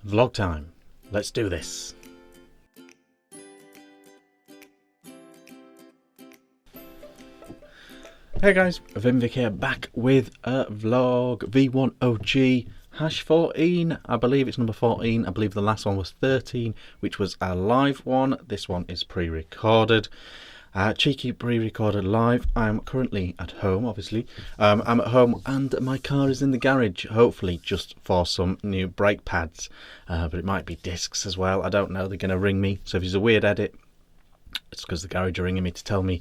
Vlog time. Let's do this. Hey guys, Vick here, back with a vlog. v1og hash 14. I believe it's number 14. I believe the last one was 13, which was a live one. This one is pre-recorded. Cheeky pre-recorded live. I'm currently at home, obviously. I'm at home and my car is in the garage, hopefully just for some new brake pads. But it might be discs as well. I don't know. They're going to ring me. So if it's a weird edit, it's because the garage are ringing me to tell me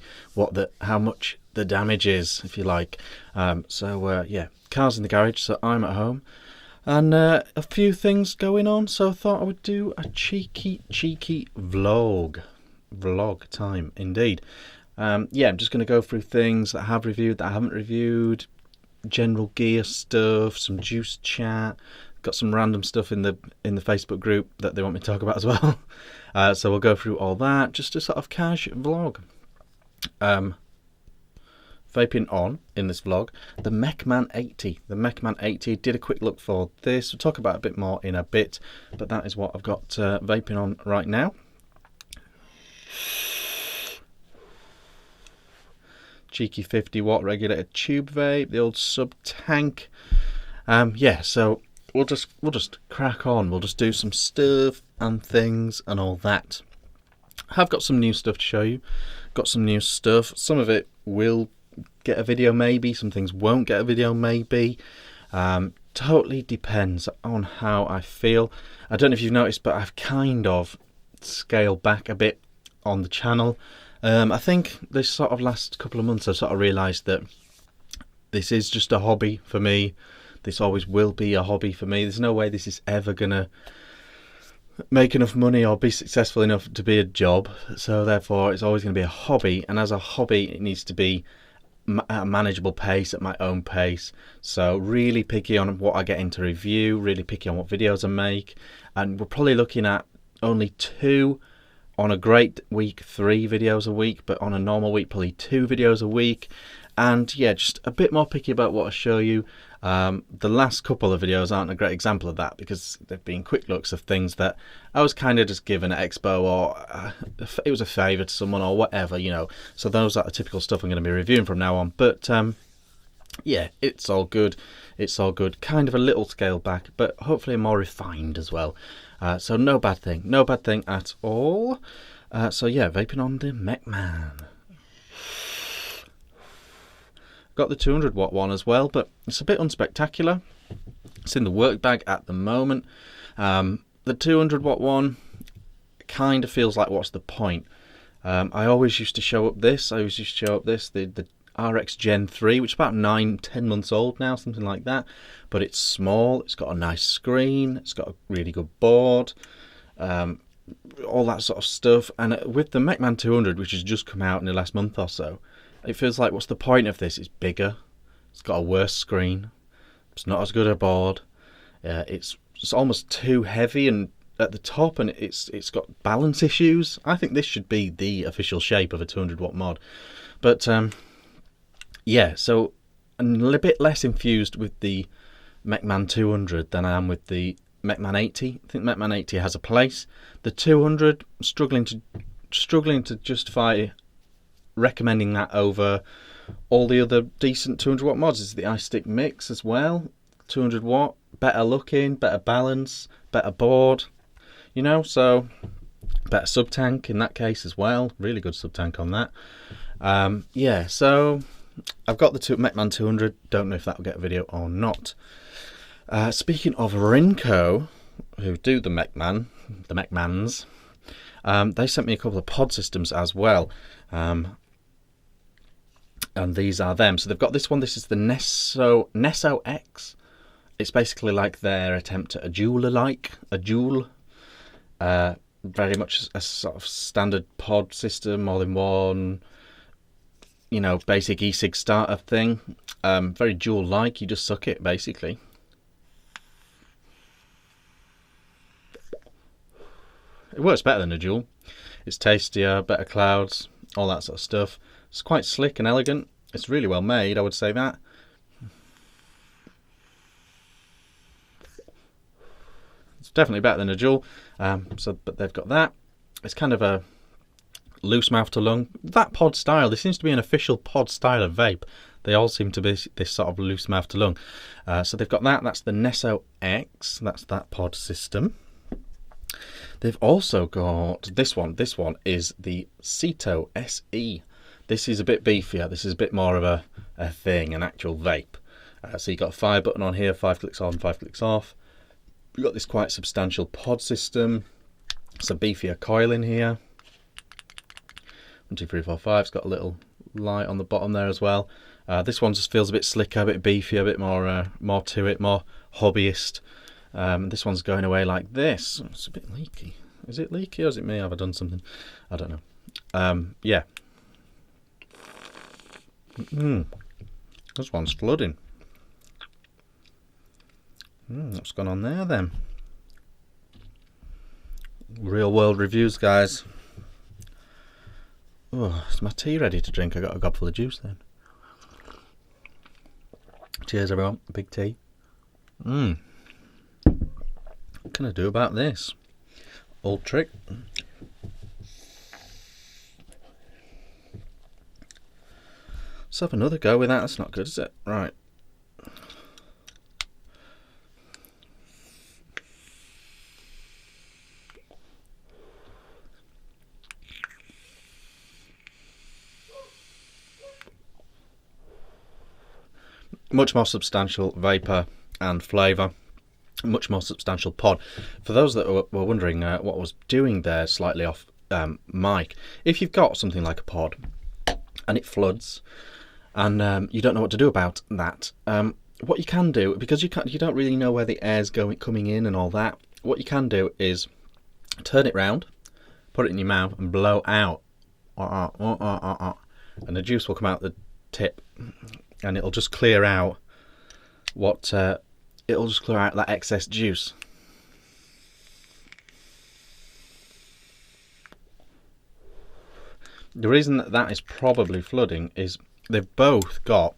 how much the damage is, if you like. Yeah, car's in the garage, so I'm at home. And a few things going on, so I thought I would do a cheeky vlog. Vlog time indeed. I'm just going to go through things that I have reviewed, that I haven't reviewed, general gear stuff, some juice chat, got some random stuff in the Facebook group that they want me to talk about as well. So we'll go through all that, just a sort of cash vlog. Vaping on in this vlog, the Mechman 80. The Mechman 80, did a quick look for this. We'll talk about it a bit more in a bit, but that is what I've got vaping on right now. Cheeky 50 watt regulated tube vape, the old sub tank. So we'll just crack on. We'll just do some stuff and things and all that. I've got some new stuff to show you. Got some new stuff. Some of it will get a video maybe, some things won't get a video maybe. Totally depends on how I feel. I don't know if you've noticed, but I've kind of scaled back a bit on the channel. I think this sort of last couple of months I've sort of realised that this is just a hobby for me. This always will be a hobby for me. There's no way this is ever gonna make enough money or be successful enough to be a job, so therefore it's always going to be a hobby, and as a hobby it needs to be at a manageable pace, at my own pace. So really picky on what I get into review, really picky on what videos I make, and we're probably looking at only 2, on a great week 3 videos a week, but on a normal week probably 2 videos a week. And yeah, just a bit more picky about what I show you. The last couple of videos aren't a great example of that, because they've been quick looks of things that I was kind of just given at Expo, or it was a favour to someone or whatever, you know. So those are the typical stuff I'm going to be reviewing from now on. But yeah, it's all good. It's all good. Kind of a little scale back, but hopefully more refined as well. So no bad thing. No bad thing at all. So yeah, vaping on the Mechman. Got the 200 watt one as well, but it's a bit unspectacular. It's in the work bag at the moment. The 200 watt one kind of feels like, what's the point? I always used to show up this. The RX Gen 3, which is about 9-10 months old now, something like that. But it's small, it's got a nice screen, it's got a really good board, all that sort of stuff. And with the Mechman 200, which has just come out in the last month or so, it feels like, what's the point of this? It's bigger, it's got a worse screen, it's not as good a board, it's almost too heavy and at the top, and it's got balance issues. I think this should be the official shape of a 200 watt mod. But yeah, so I'm a little bit less infused with the Mechman 200 than I am with the Mechman 80. I think Mechman 80 has a place. The 200, struggling to justify recommending that over all the other decent 200 watt mods. Is the iStick Mix as well. 200 watt, better looking, better balance, better board, you know, so better sub tank in that case as well. Really good sub tank on that. Yeah, so I've got the Mechman 200. Don't know if that will get a video or not. Speaking of Rinco, who do the Mechmans, they sent me a couple of pod systems as well. And these are them. So they've got this one. This is the Nesso X. It's basically like their attempt at a Joule. Very much a sort of standard pod system, all in one, you know, basic e-cig starter thing. Very Joule-like. You just suck it, basically. It works better than a Joule. It's tastier, better clouds, all that sort of stuff. It's quite slick and elegant. It's really well made, I would say that. It's definitely better than a Juul. But they've got that. It's kind of a loose mouth to lung. That pod style, there seems to be an official pod style of vape. They all seem to be this sort of loose mouth to lung. So they've got that. That's the Nesso X. That's that pod system. They've also got this one. This one is the Ceto SE. This is a bit beefier. This is a bit more of a thing, an actual vape. So you've got a fire button on here, 5 clicks on, 5 clicks off. You've got this quite substantial pod system. It's a beefier coil in here. 1, 2, 3, 4, 5. It's got a little light on the bottom there as well. This one just feels a bit slicker, a bit beefier, a bit more to it, more hobbyist. This one's going away like this. It's a bit leaky. Is it leaky or is it me? Have I done something? I don't know. Yeah. This one's flooding. What's gone on there then? Real world reviews, guys. Oh, is my tea ready to drink? I got a gobful of juice then. Cheers, everyone. Big tea. What can I do about this? Old trick. Let's have another go with that. That's not good, is it? Right. Much more substantial vapour and flavour. Much more substantial pod. For those that were wondering what I was doing there slightly off mic, if you've got something like a pod and it floods and you don't know what to do about that, what you can do, because you don't really know where the air's coming in and all that, what you can do is turn it round, put it in your mouth and blow out, and the juice will come out the tip. And it'll just clear out it'll just clear out that excess juice. The reason that is probably flooding is they've both got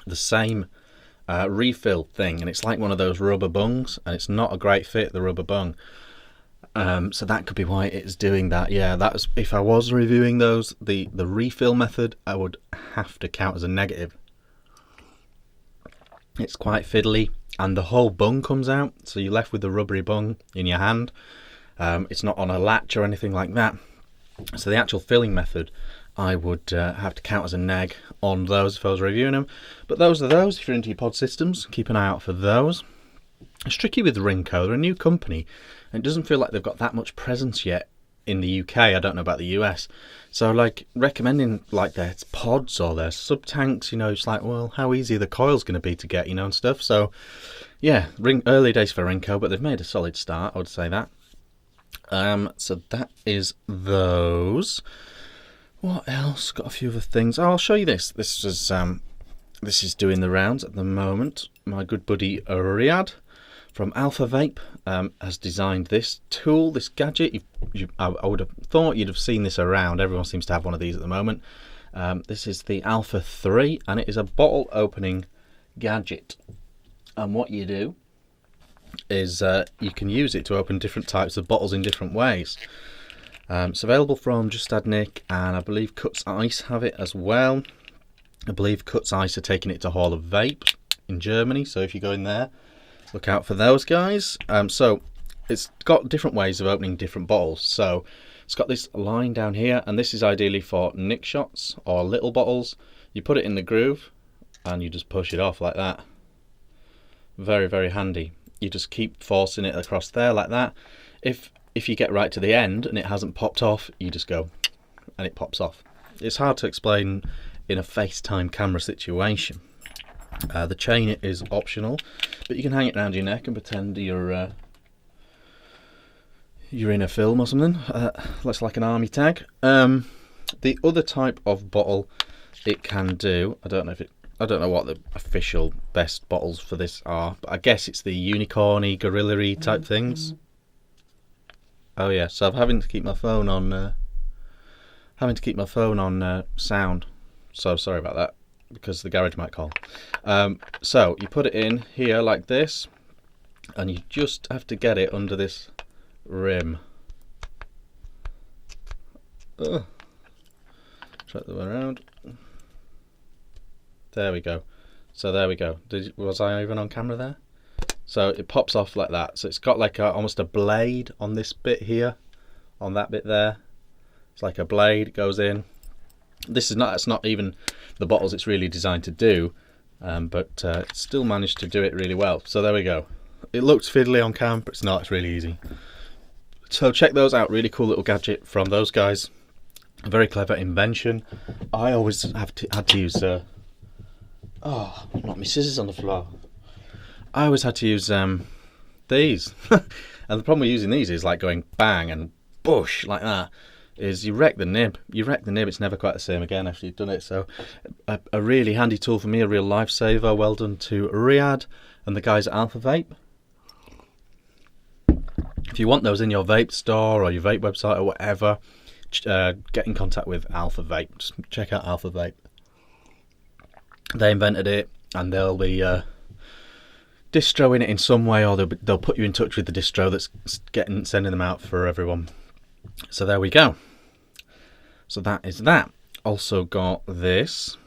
the same refill thing, and it's like one of those rubber bungs, and it's not a great fit, the rubber bung. So that could be why it's doing that. Yeah, that's, if I was reviewing those, the refill method, I would have to count as a negative. It's quite fiddly, and the whole bung comes out, so you're left with the rubbery bung in your hand. It's not on a latch or anything like that. So the actual filling method, I would have to count as a neg on those if I was reviewing them. But those are those. If you're into your pod systems, keep an eye out for those. It's tricky with Rinco. They're a new company, and it doesn't feel like they've got that much presence yet in the UK. I don't know about the US. So like recommending like their pods or their sub tanks, you know, it's like, well, how easy are the coils going to be to get, you know, and stuff. So yeah, early days for Rinco, but they've made a solid start, I would say that. So that is those. What else? Got a few other things. Oh, I'll show you this. This is doing the rounds at the moment. My good buddy Riyadh from Alpha Vape has designed this tool, this gadget. I would have thought you'd have seen this around. Everyone seems to have one of these at the moment. This is the Alpha 3, and it is a bottle opening gadget. And what you do is you can use it to open different types of bottles in different ways. It's available from Just Add Nick, and I believe Cuts Ice have it as well. I believe Cuts Ice are taking it to Hall of Vape in Germany, so if you go in there, look out for those guys. So it's got different ways of opening different bottles. So it's got this line down here, and this is ideally for nick shots or little bottles. You put it in the groove and you just push it off like that. Very, very handy. You just keep forcing it across there like that. If you get right to the end and it hasn't popped off, you just go and it pops off. It's hard to explain in a FaceTime camera situation. The chain is optional, but you can hang it around your neck and pretend you're in a film or something. Looks like an army tag. The other type of bottle it can do, I don't know what the official best bottles for this are, but I guess it's the unicorny, gorilla-y type things. Oh yeah, so I'm having to keep my phone on sound. So sorry about that, because the garage might call. So you put it in here like this, and you just have to get it under this rim. Try the way around. There we go. So there we go. Was I even on camera there? So it pops off like that. So it's got like almost a blade on this bit here, on that bit there. It's like a blade. It goes in. This is not. It's not even the bottles it's really designed to do, but it still managed to do it really well. So there we go. It looks fiddly on cam, but it's not. It's really easy. So check those out. Really cool little gadget from those guys. A very clever invention. I always had to use. Oh, not my scissors on the floor. I always had to use these. And the problem with using these is like going bang and bush like that. Is you wreck the nib. You wreck the nib. It's never quite the same again after you've done it. So a really handy tool for me. A real lifesaver. Well done to Riyadh and the guys at Alpha Vape. If you want those in your vape store or your vape website or whatever, get in contact with Alpha Vape. Just check out Alpha Vape. They invented it, and they'll be distroing it in some way, or they'll put you in touch with the distro that's sending them out for everyone. So there we go. So that is that. Also got this.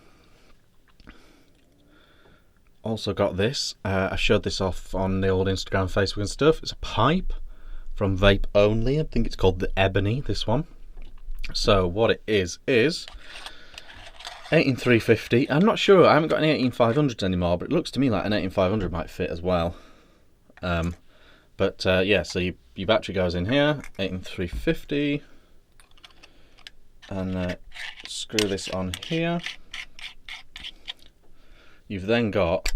I showed this off on the old Instagram, Facebook and stuff. It's a pipe from Vape Only. I think it's called the Ebony, this one. So what it is 18350. I'm not sure. I haven't got any 18500s anymore, but it looks to me like an 18500 might fit as well. Yeah, so your battery goes in here, 18350, and screw this on here. You've then got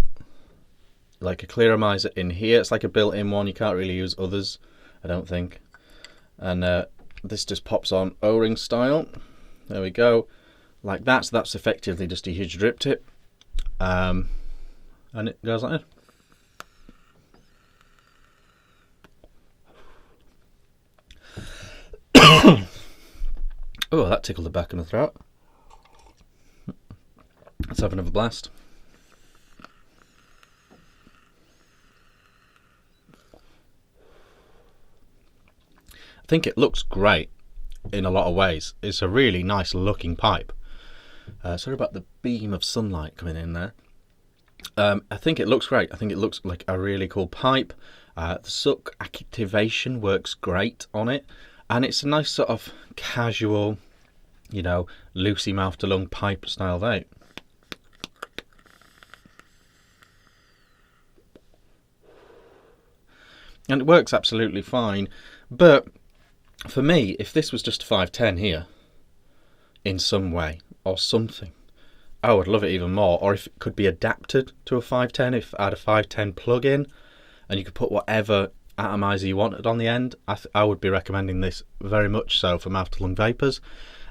like a clearomizer in here. It's like a built-in one. You can't really use others, I don't think. And this just pops on O-ring style. There we go, like that. So that's effectively just a huge drip tip, and it goes like that. Oh, that tickled the back of my throat. Let's have another blast. I think it looks great in a lot of ways. It's a really nice looking pipe. Sorry about the beam of sunlight coming in there. I think it looks great. I think it looks like a really cool pipe. The suck activation works great on it, and it's a nice sort of casual, you know, loosey mouth to lung pipe style vape. And it works absolutely fine, but for me, if this was just a 510 here, in some way, or something, I would love it even more. Or if it could be adapted to a 510, if I had a 510 plug-in, and you could put whatever atomizer you wanted on the end, I would be recommending this very much so for mouth-to-lung vapors.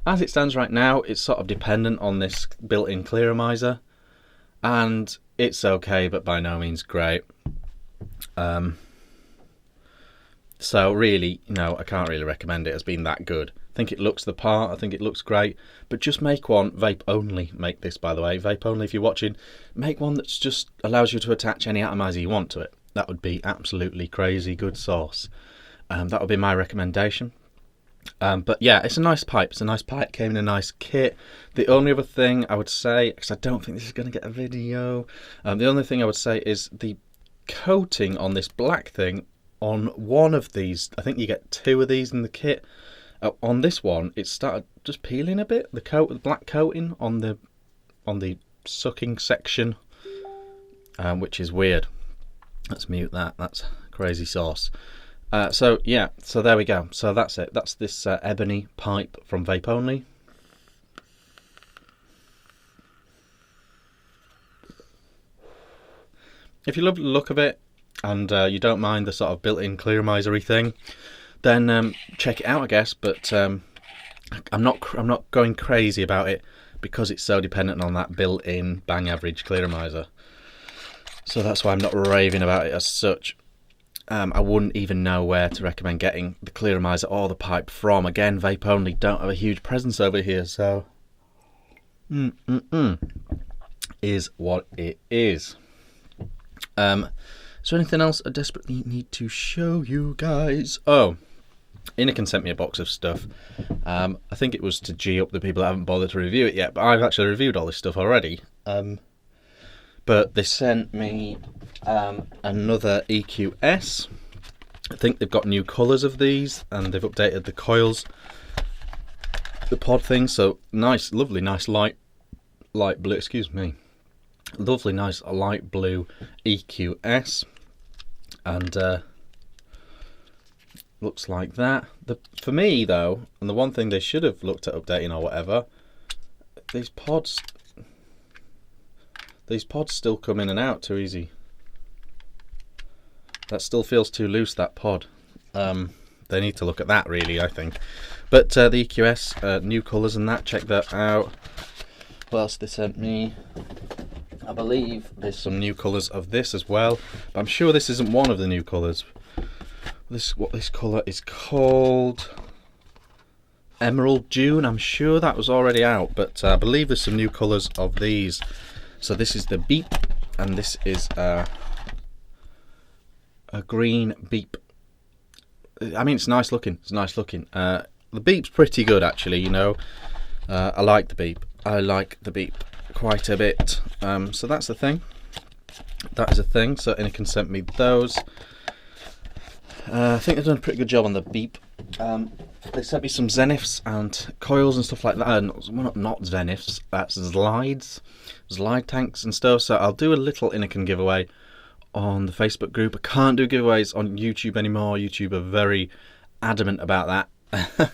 As it stands right now, it's sort of dependent on this built-in clearomizer, and it's okay, but by no means great. So really, no, I can't really recommend it as being that good. I think it looks the part, I think it looks great, but just make one Vape Only. Make this, by the way, Vape Only, if you're watching, make one that's just allows you to attach any atomizer you want to it. That would be absolutely crazy good sauce. That would be my recommendation. But yeah, it's a nice pipe. It's a nice pipe, came in a nice kit. The only other thing I would say, because I don't think this is going to get a video, the only thing I would say is the coating on this black thing on one of these. I think you get two of these in the kit. On this one, it started just peeling a bit. The black coating on the sucking section, which is weird. Let's mute that. That's crazy sauce. So yeah, so there we go. So that's it. That's this ebony pipe from Vape Only. If you love the look of it and you don't mind the sort of built-in clearomizer-y thing, then check it out, I guess. But I'm not going crazy about it because it's so dependent on that built-in bang average clearomizer. So that's why I'm not raving about it as such. I wouldn't even know where to recommend getting the clearomizer or the pipe from. Again, Vape Only don't have a huge presence over here, so is what it is. Is there anything else I desperately need to show you guys? Oh, Inikin sent me a box of stuff. I think it was to G up the people that haven't bothered to review it yet, but I've actually reviewed all this stuff already. But they sent me another EQS. I think they've got new colours of these, and they've updated the coils, the pod thing. So nice, lovely, nice light blue. Excuse me, lovely, nice light blue EQS, and looks like that. For me though, and the one thing they should have looked at updating or whatever, these pods still come in and out too easy. That still feels too loose, that pod. They need to look at that really, I think. But the EQS, new colours and that, check that out. What else they sent me? I believe there's some new colours of this as well. But I'm sure this isn't one of the new colours. What this colour is called? Emerald June. I'm sure that was already out, but I believe there's some new colours of these. So this is the beep, and this is a green beep. I mean, it's nice looking. It's nice looking. The beep's pretty good actually. You know, I like the beep. I like the beep quite a bit. So that's the thing. That is a thing. So Inikin sent me those. I think they've done a pretty good job on the beep. They sent me some Zeniths and coils and stuff like that. Not Zeniths, that's Zlide tanks and stuff. So I'll do a little Inikin giveaway on the Facebook group. I can't do giveaways on YouTube anymore. YouTube are very adamant about that.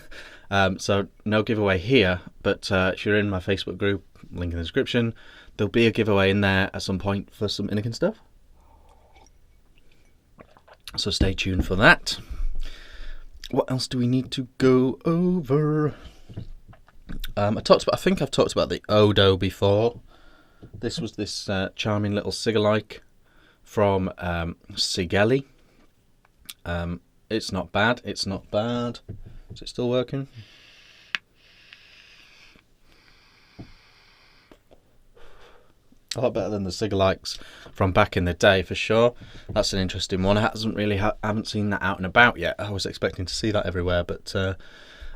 So no giveaway here, but if you're in my Facebook group, link in the description, there'll be a giveaway in there at some point for some Inikin stuff. So stay tuned for that. What else do we need to go over? I think I've talked about the v1og before. This was this charming little Sigalike from Sigeli. It's not bad. It's not bad. Is it still working? A lot better than the Sigalikes from back in the day for sure. That's an interesting one. I haven't seen that out and about yet. I was expecting to see that everywhere, but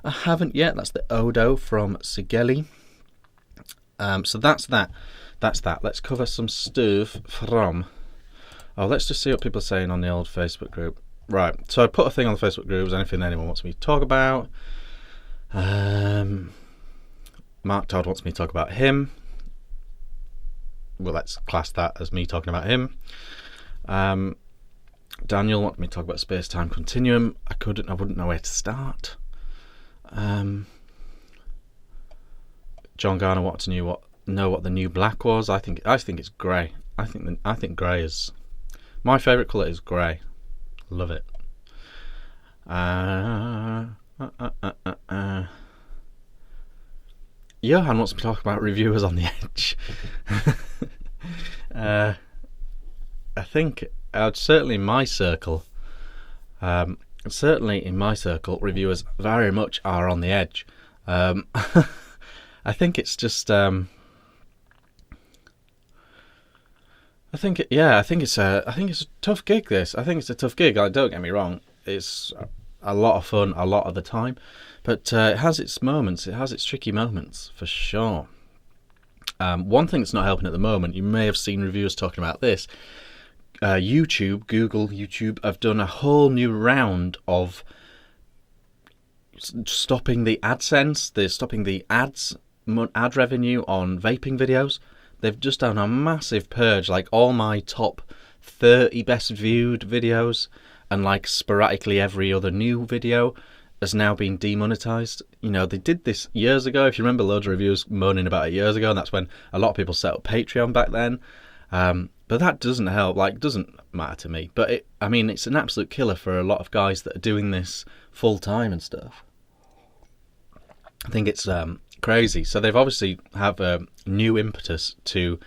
I haven't yet. That's the v1og from Sigeli. So that's that. That's that. Let's cover some stuff from. Oh, let's just see what people are saying on the old Facebook group. Right. So I put a thing on the Facebook group. Is anything anyone wants me to talk about? Mark Todd wants me to talk about him. Well, let's class that as me talking about him. Daniel wanted me to talk about space-time continuum. I wouldn't know where to start. John Garner wanted to know what the new black was. I think it's grey. I think grey is my favourite colour. Is grey. Love it. Johan wants me to talk about reviewers on the edge. I think certainly in my circle, reviewers very much are on the edge. I think it's just. I think it's a tough gig. This. I think it's a tough gig. Don't get me wrong. It's a lot of fun a lot of the time, but it has its moments. It has its tricky moments for sure. One thing that's not helping at the moment, you may have seen reviewers talking about this. Google YouTube have done a whole new round of stopping the AdSense. They're stopping the ad revenue on vaping videos. They've just done a massive purge, like all my top 30 best viewed videos and like sporadically every other new video has now been demonetized. You know, they did this years ago. If you remember, loads of reviewers moaning about it years ago, and that's when a lot of people set up Patreon back then. But that doesn't help. Like, doesn't matter to me. But it's an absolute killer for a lot of guys that are doing this full time and stuff. I think it's crazy. So they've obviously have a new impetus to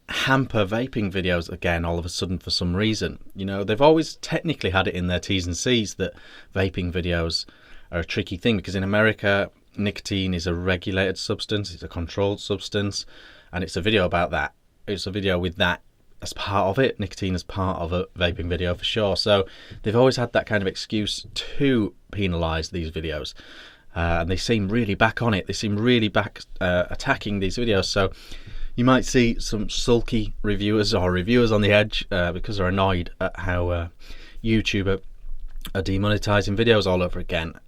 hamper vaping videos again all of a sudden for some reason. You know, they've always technically had it in their T's and C's that vaping videos are a tricky thing, because in America nicotine is a regulated substance, it's a controlled substance, and it's a video about that. It's a video with that as part of it, nicotine as part of a vaping video for sure. So they've always had that kind of excuse to penalise these videos, and they seem really back on it. They seem really back attacking these videos. So you might see some sulky reviewers or reviewers on the edge because they're annoyed at how YouTube are demonetising videos all over again.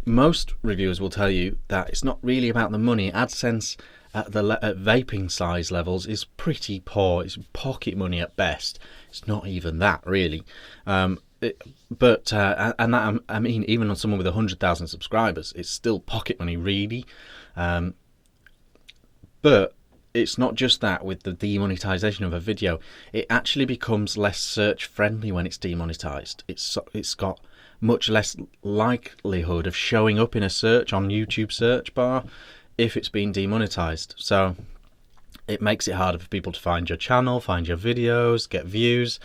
Most reviewers will tell you that it's not really about the money. AdSense at vaping size levels is pretty poor. It's pocket money at best. It's not even that really. And that, I mean, even on someone with 100,000 subscribers, it's still pocket money really. But it's not just that. With the demonetization of a video, it actually becomes less search friendly when it's demonetized. It's got much less likelihood of showing up in a search on YouTube search bar if it's been demonetized. So it makes it harder for people to find your channel, find your videos, get views.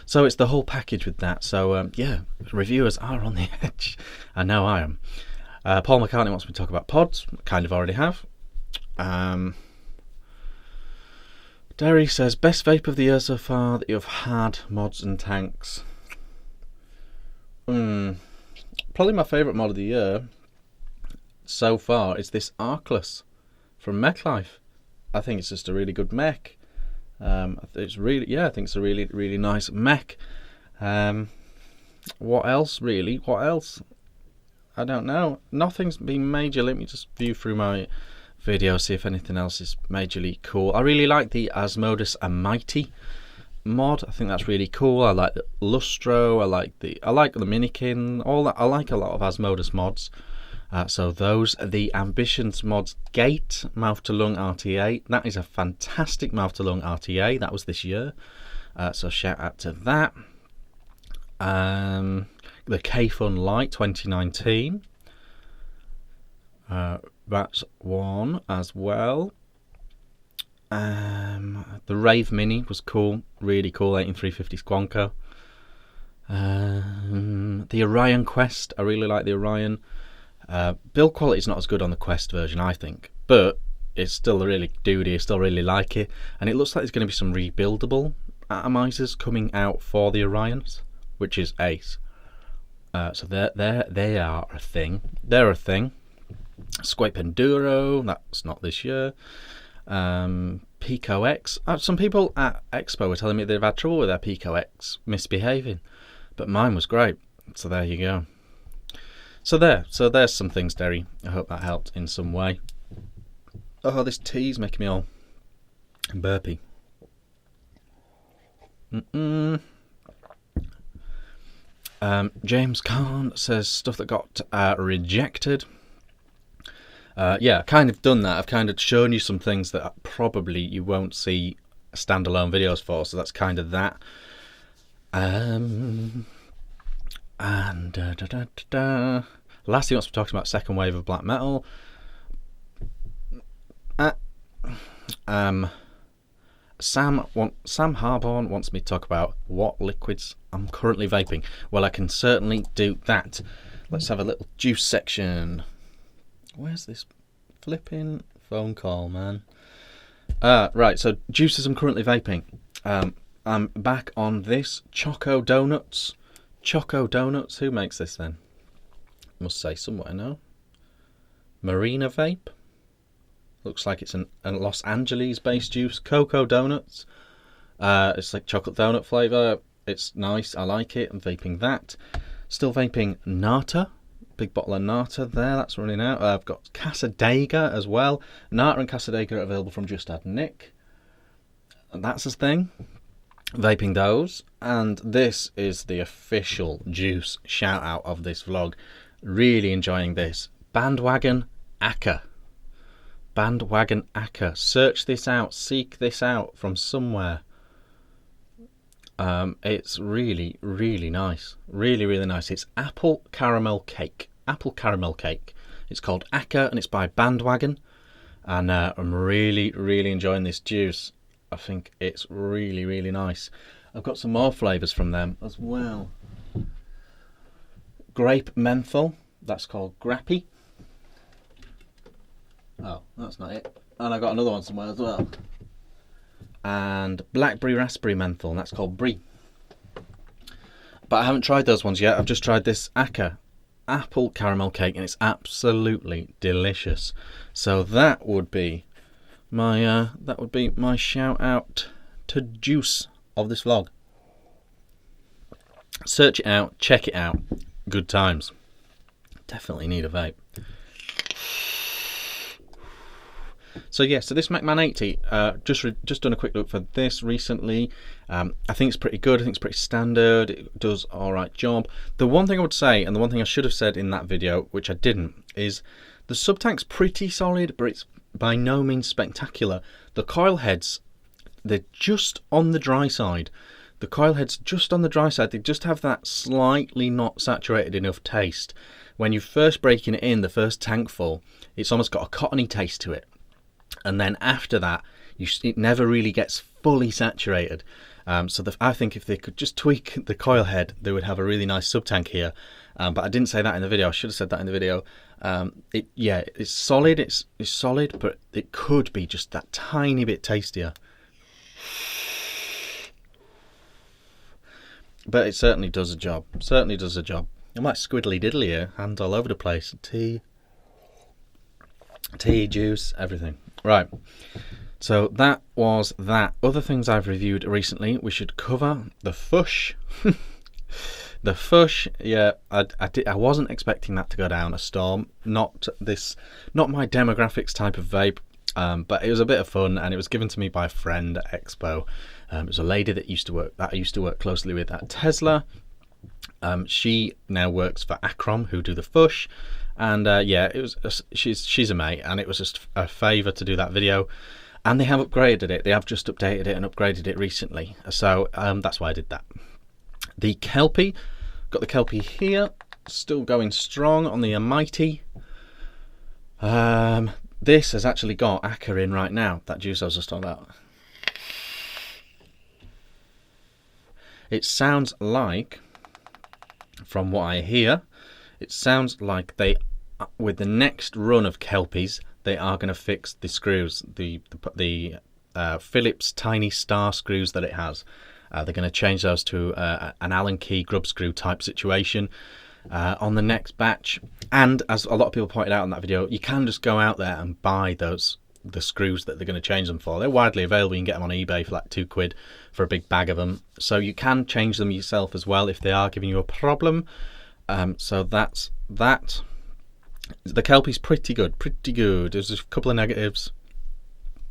So it's the whole package with that. So yeah, reviewers are on the edge. I know I am. Paul McCartney wants me to talk about pods. Kind of already have. Derry says, best vape of the year so far that you've had, mods and tanks. Probably my favourite mod of the year so far is this Arkless from Mech Life. I think it's just a really good mech. It's really, yeah, I think it's a really, really nice mech. What else, really? What else? I don't know. Nothing's been major. Let me just view through my video, see if anything else is majorly cool. I really like the Asmodus Mighty mod. I think that's really cool. I like the Lustro. I like the Minikin. All that. I like a lot of Asmodus mods. So those are the Ambitions mods. Gate mouth to lung RTA. That is a fantastic mouth to lung RTA. That was this year. So shout out to that. The K-Fun Lite 2019. That's one as well. The Rave Mini was cool, really cool, 18350 Squonker. The Orion Quest, I really like the Orion. Build quality is not as good on the Quest version, I think, but it's still really duty. I still really like it, and it looks like there's going to be some rebuildable atomizers coming out for the Orions, which is ace. So they are a thing. They're a thing. Squape Enduro, that's not this year. Pico X. Some people at Expo were telling me they've had trouble with their Pico X misbehaving, but mine was great. So there you go. So there's some things, Derry. I hope that helped in some way. Oh, this tea's making me all burpy. James Kahn says stuff that got rejected. Yeah, kind of done that. I've kind of shown you some things that probably you won't see standalone videos for, so that's kind of that. Lastly, once we're talking about second wave of black metal, Sam Harborn wants me to talk about what liquids I'm currently vaping. Well, I can certainly do that. Let's have a little juice section. Where's this flipping phone call, man? Right, so juices I'm currently vaping. I'm back on this Choco Donuts. Choco Donuts, who makes this then? Must say somewhere, no? Marina Vape. Looks like it's a Los Angeles based juice. Cocoa Donuts. It's like chocolate donut flavour. It's nice, I like it. I'm vaping that. Still vaping Nata. Big bottle of Nata there, that's running out. I've got Casadega as well. Nata and Casadega are available from Just Add Nick. And that's his thing. Vaping those. And this is the official juice shout out of this vlog. Really enjoying this. Bandwagon Acca. Bandwagon Acca. Search this out. Seek this out from somewhere. It's really, really nice. Really, really nice. It's apple caramel cake. Apple caramel cake. It's called Acca and it's by Bandwagon. And I'm really, really enjoying this juice. I think it's really, really nice. I've got some more flavours from them as well. Grape menthol. That's called Grappy. Oh, that's not it. And I got another one somewhere as well. and blackberry raspberry menthol, and that's called Brie. But I haven't tried those ones yet. I've just tried this Acker apple caramel cake, and it's absolutely delicious. So that would be my shout out to Juice of this vlog. Search it out, check it out. Good times. Definitely need a vape. So yeah, so this MacMan 80, just done a quick look for this recently. I think it's pretty good. I think it's pretty standard. It does all right job. The one thing I would say, and the one thing I should have said in that video, which I didn't, is the sub-tank's pretty solid, but it's by no means spectacular. The coil heads, they're just on the dry side. The coil heads just on the dry side. They just have that slightly not saturated enough taste. When you're first breaking it in, the first tankful, it's almost got a cottony taste to it. And then after that, it never really gets fully saturated. So I think if they could just tweak the coil head, they would have a really nice sub-tank here. But I didn't say that in the video. I should have said that in the video. It's solid. It's solid, but it could be just that tiny bit tastier. But it certainly does a job. Certainly does a job. I'm like squiddly diddly here, hands all over the place. Tea, juice, everything. Right. So that was that. Other things I've reviewed recently, we should cover the Fush. The Fush, yeah, I wasn't expecting that to go down a storm. Not my demographics type of vape, but it was a bit of fun, and it was given to me by a friend at Expo. It was a lady that I used to work closely with at Tesla. She now works for Acrom, who do the Fush, and yeah, it was she's a mate, and it was just a favour to do that video. And they have upgraded it. They have just updated it and upgraded it recently, so that's why I did that. The Kelpie, got the Kelpie here, still going strong on the Mighty. This has actually got Acker in right now. That juice I was just talking about. It sounds like, from what I hear, it sounds like they, with the next run of Kelpies, they are going to fix the screws, the Phillips tiny star screws that it has. They're going to change those to an Allen key grub screw type situation on the next batch. And as a lot of people pointed out in that video, you can just go out there and buy the screws that they're going to change them for. They're widely available. You can get them on eBay for like £2 for a big bag of them. So you can change them yourself as well if they are giving you a problem. So that's that. The Kelpie's pretty good. There's a couple of negatives,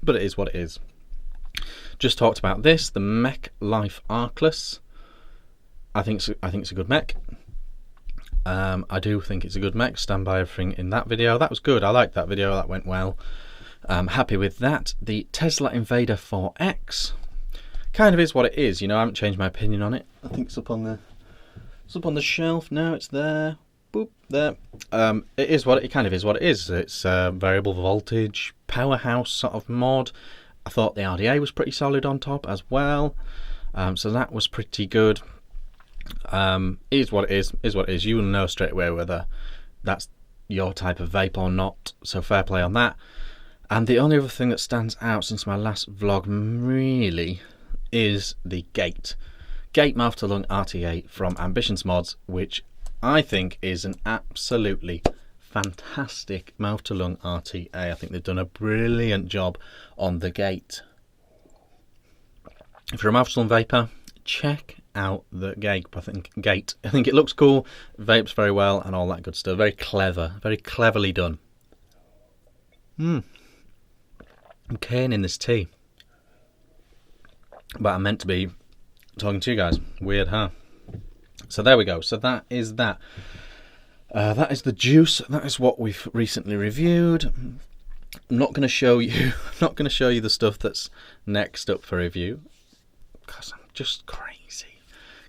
but it is what it is. Just talked about this, the Mech Life Arcless. I think it's a good mech. I do think it's a good mech. Stand by everything in that video. That was good. I liked that video. That went well. I'm happy with that. The Tesla Invader 4X kind of is what it is. You know, I haven't changed my opinion on it. I think it's up on the shelf now. It's there. Boop, there. It kind of is what it is. It's variable voltage, powerhouse sort of mod. I thought the RDA was pretty solid on top as well. So that was pretty good. Is what it is. You will know straight away whether that's your type of vape or not. So fair play on that. And the only other thing that stands out since my last vlog really is the Gate Mouth to Lung RTA from Ambitions Mods, which I think is an absolutely fantastic mouth to lung RTA. I think they've done a brilliant job on the Gate. If you're a mouth to lung vapor, check out the Gate. I think it looks cool, vapes very well, and all that good stuff. Very clever, very cleverly done. I'm caning this tea, but I'm meant to be talking to you guys. Weird, huh? So there we go. So that is that. That is the juice. That is what we've recently reviewed. I'm not going to show you. I'm not going to show you the stuff that's next up for review, because I'm just crazy.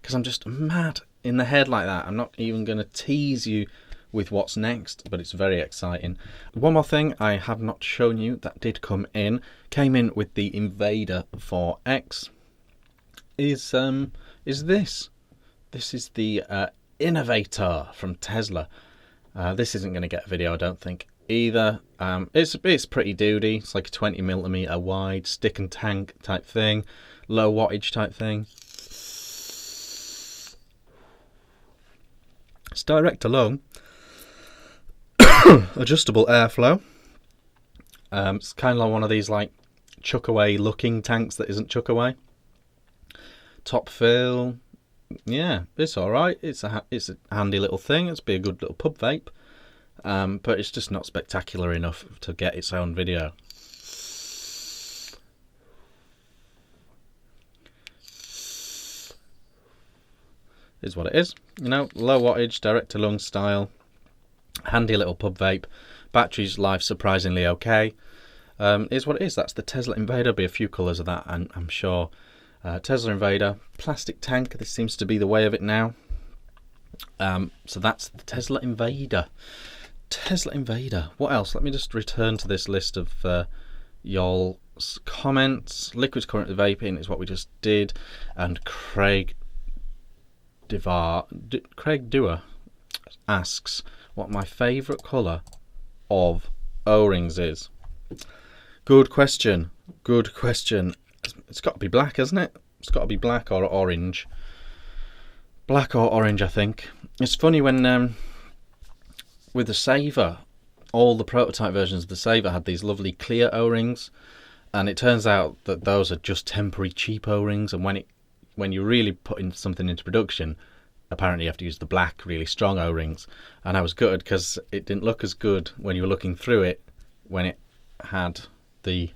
Because I'm just mad in the head like that. I'm not even going to tease you with what's next, but it's very exciting. One more thing I have not shown you that did came in with the Invader 4X is this. This is the Innovator from Tesla. This isn't going to get a video, I don't think. either. It's pretty duty. It's like a 20mm wide stick and tank type thing, low wattage type thing. It's direct to lung, adjustable airflow. It's kind of like one of these like chuck away looking tanks that isn't chuck away. Top fill, yeah, it's all right. It's a handy little thing. It's be a good little pub vape, but it's just not spectacular enough to get its own video. Is what it is, you know, low wattage, direct to lung style, handy little pub vape. Battery's life surprisingly okay. Is what it is. That's the Tesla Invader. There'll be a few colours of that, and I'm sure. Tesla Invader, plastic tank. This seems to be the way of it now. So that's the Tesla Invader. Tesla Invader. What else? Let me just return to this list of y'all's comments. Liquid's currently vaping is what we just did, and Craig Dewar asks what my favourite colour of O-rings is. Good question. Good question. It's got to be black, hasn't it? It's got to be black or orange. Black or orange, I think. It's funny when with the Saver, all the prototype versions of the Saver had these lovely clear O-rings, and it turns out that those are just temporary cheap O-rings, and when you really put something into production, apparently you have to use the black, really strong O-rings. And I was gutted because it didn't look as good when you were looking through it when it had the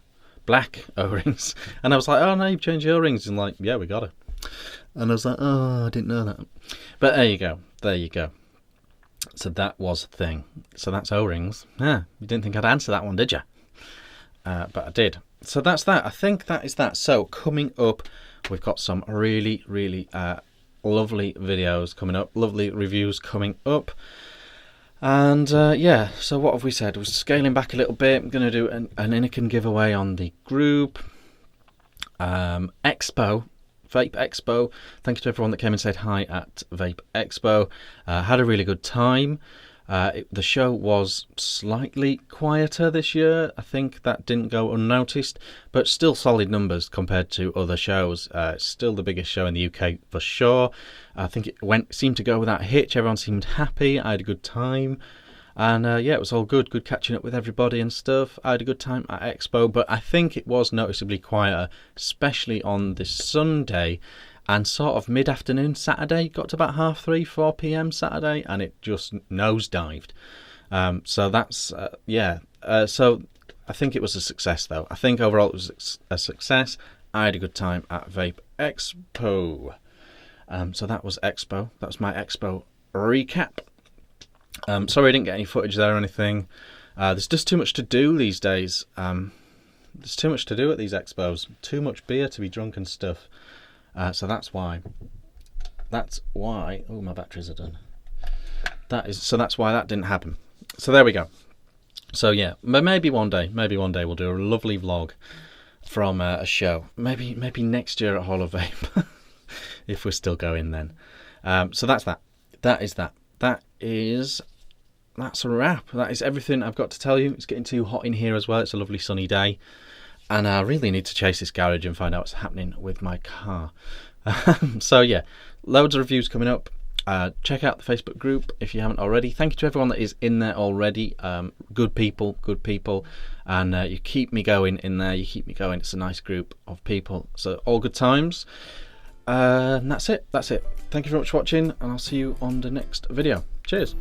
black O-rings. And I was like, oh no, you've changed your O-rings. And like, yeah, we got it. And I was like, oh, I didn't know that. But there you go. There you go. So that was the thing. So that's O-rings. Yeah, you didn't think I'd answer that one, did you? But I did. So that's that. I think that is that. So coming up, we've got some really, really lovely videos coming up. Lovely reviews coming up. And yeah, so what have we said? We're scaling back a little bit. I'm going to do an Inican giveaway on the group. Expo. Vape Expo. Thank you to everyone that came and said hi at Vape Expo. Had a really good time. The show was slightly quieter this year. I think that didn't go unnoticed, but still solid numbers compared to other shows. It's still the biggest show in the UK for sure. I think it seemed to go without a hitch. Everyone seemed happy. I had a good time. And yeah, it was all good. Good catching up with everybody and stuff. I had a good time at Expo, but I think it was noticeably quieter, especially on this Sunday and sort of mid-afternoon Saturday. Got to about 3:30, 4 p.m. Saturday, and it just nosedived. So that's, yeah. So I think it was a success, though. I think overall it was a success. I had a good time at Vape Expo. So that was Expo. That was my Expo recap. Sorry I didn't get any footage there or anything. There's just too much to do these days. There's too much to do at these expos. Too much beer to be drunk and stuff. So that's why. That's why. Oh, my batteries are done. So that's why that didn't happen. So there we go. So yeah, maybe one day we'll do a lovely vlog from a show. Maybe next year at Hall of Vape, if we're still going then. So that's that. That's a wrap. That is everything I've got to tell you. It's getting too hot in here as well. It's a lovely sunny day, and I really need to chase this garage and find out what's happening with my car. So yeah, loads of reviews coming up. Check out the Facebook group if you haven't already. Thank you to everyone that is in there already. Good people, and you keep me going in there. You keep me going. It's a nice group of people. So all good times. And that's it. Thank you very much for watching, and I'll see you on the next video. Cheers.